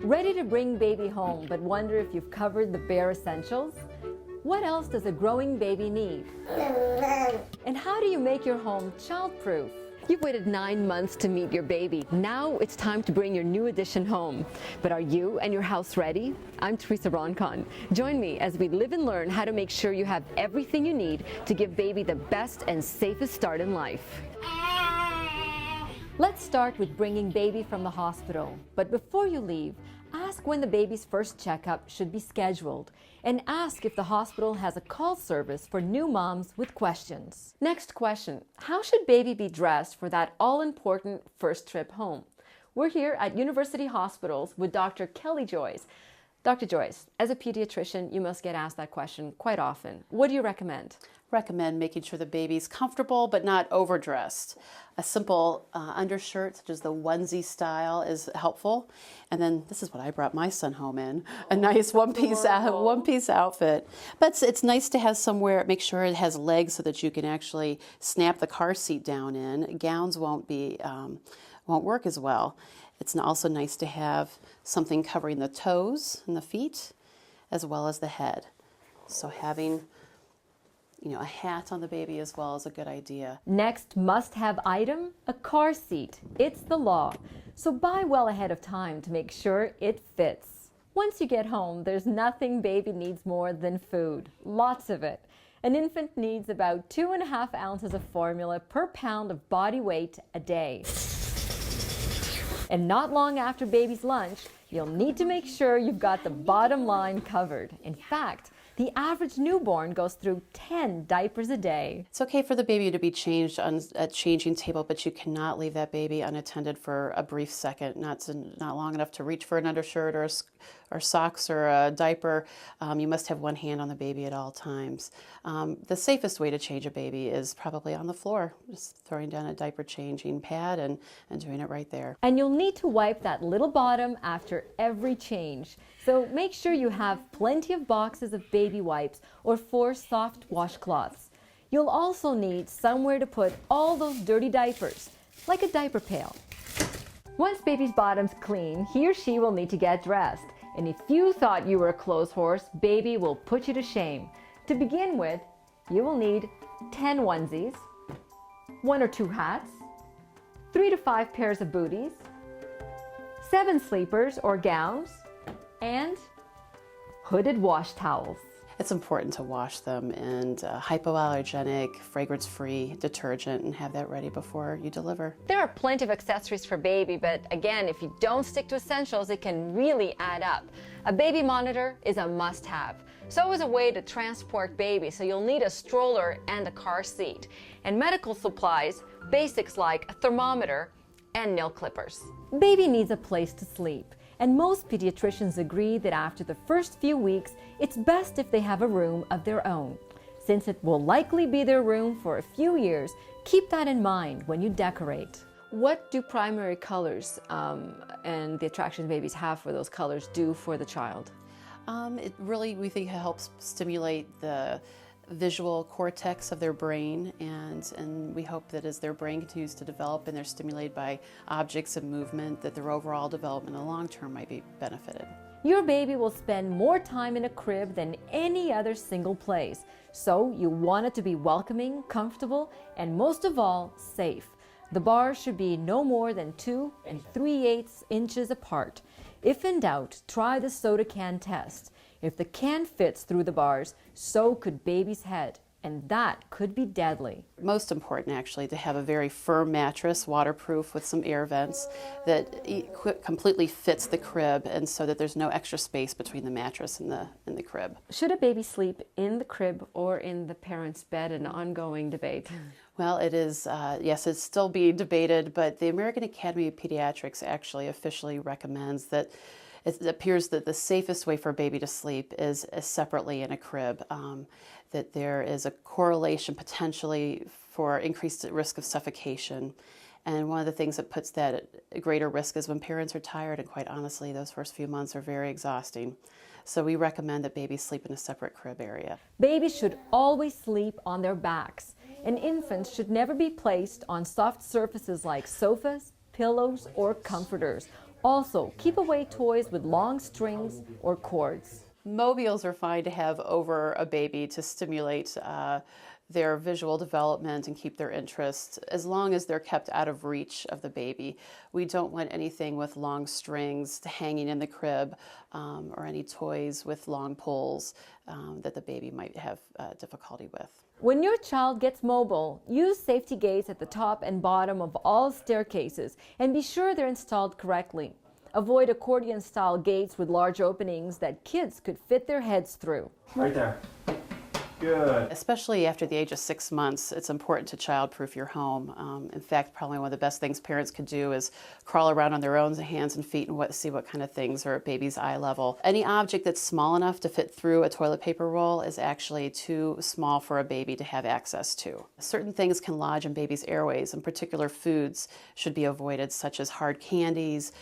Ready to bring baby home, but wonder if you've covered the bare essentials? What else does a growing baby need? And how do you make your home child-proof? You've waited 9 months to meet your baby. Now it's time to bring your new addition home. But are you and your house ready? I'm Teresa Roncon. Join me as we live and learn how to make sure you have everything you need to give baby the best and safest start in life. Let's start with bringing baby from the hospital. But before you leave, ask when the baby's first checkup should be scheduled, and ask if the hospital has a call service for new moms with questions. Next question, how should baby be dressed for that all-important first trip home? We're here at University Hospitals with Dr. Kelly Joyce. Dr. Joyce, as a pediatrician, you must get asked that question quite often. What do you recommend? Recommend making sure the baby's comfortable but not overdressed. A simple undershirt, such as the onesie style, is helpful. And then this is what I brought my son home in, a nice one-piece outfit. But it's nice to have somewhere, make sure it has legs so that you can actually snap the car seat down in. Gowns won't work as well. It's also nice to have something covering the toes and the feet, as well as the head. So having a hat on the baby as well is a good idea. Next must-have item, a car seat. It's the law. So buy well ahead of time to make sure it fits. Once you get home, there's nothing baby needs more than food. Lots of it. An infant needs about 2.5 ounces of formula per pound of body weight a day. And not long after baby's lunch, you'll need to make sure you've got the bottom line covered. In fact, the average newborn goes through 10 diapers a day. It's okay for the baby to be changed on a changing table, but you cannot leave that baby unattended for a brief second, not long enough to reach for an undershirt or socks or a diaper. You must have one hand on the baby at all times. The safest way to change a baby is probably on the floor, just throwing down a diaper changing pad and doing it right there. And you'll need to wipe that little bottom after every change. So make sure you have plenty of boxes of baby wipes or 4 soft washcloths. You'll also need somewhere to put all those dirty diapers, like a diaper pail. Once baby's bottom's clean, he or she will need to get dressed. And if you thought you were a clothes horse, baby will put you to shame. To begin with, you will need 10 onesies, 1 or 2 hats, 3 to 5 pairs of booties, 7 sleepers or gowns, and hooded wash towels. It's important to wash them in hypoallergenic, fragrance-free detergent and have that ready before you deliver. There are plenty of accessories for baby, but again, if you don't stick to essentials, it can really add up. A baby monitor is a must-have. So is a way to transport baby, so you'll need a stroller and a car seat. And medical supplies, basics like a thermometer and nail clippers. Baby needs a place to sleep. And most pediatricians agree that after the first few weeks, it's best if they have a room of their own. Since it will likely be their room for a few years, keep that in mind when you decorate. What do primary colors and the attraction babies have for those colors do for the child? It really, we think, helps stimulate the visual cortex of their brain, and we hope that as their brain continues to develop and they're stimulated by objects and movement, that their overall development in the long term might be benefited. Your baby will spend more time in a crib than any other single place, so you want it to be welcoming, comfortable, and most of all, safe. The bars should be no more than 2 3/8 inches apart. If in doubt, try the soda can test. If the can fits through the bars, so could baby's head, and that could be deadly. Most important, actually, to have a very firm mattress, waterproof with some air vents, that completely fits the crib, and so that there's no extra space between the mattress and the crib. Should a baby sleep in the crib or in the parent's bed? An ongoing debate. Well, it is, yes, it's still being debated, but the American Academy of Pediatrics actually officially recommends that it appears that the safest way for a baby to sleep is separately in a crib, that there is a correlation potentially for increased risk of suffocation. And one of the things that puts that at a greater risk is when parents are tired, and quite honestly, those first few months are very exhausting. So we recommend that babies sleep in a separate crib area. Babies should always sleep on their backs, and infants should never be placed on soft surfaces like sofas, pillows, or comforters. Also, keep away toys with long strings or cords. Mobiles are fine to have over a baby to stimulate their visual development and keep their interest, as long as they're kept out of reach of the baby. We don't want anything with long strings hanging in the crib or any toys with long poles that the baby might have difficulty with. When your child gets mobile, use safety gates at the top and bottom of all staircases and be sure they're installed correctly. Avoid accordion-style gates with large openings that kids could fit their heads through. Right there. Good. Especially after the age of 6 months, it's important to childproof your home. In fact, probably one of the best things parents could do is crawl around on their own hands and feet and see what kind of things are at baby's eye level. Any object that's small enough to fit through a toilet paper roll is actually too small for a baby to have access to. Certain things can lodge in baby's airways, and particular foods should be avoided, such as hard candies,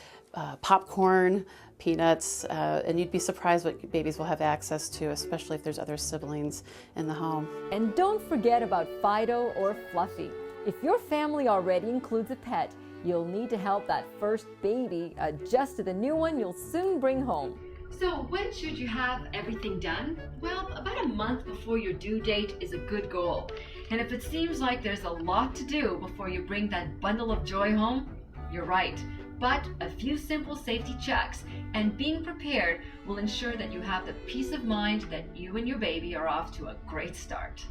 popcorn, peanuts, and you'd be surprised what babies will have access to, especially if there's other siblings in the home. And don't forget about Fido or Fluffy. If your family already includes a pet, you'll need to help that first baby adjust to the new one you'll soon bring home. So when should you have everything done? Well, about a month before your due date is a good goal. And if it seems like there's a lot to do before you bring that bundle of joy home, you're right. But a few simple safety checks and being prepared will ensure that you have the peace of mind that you and your baby are off to a great start.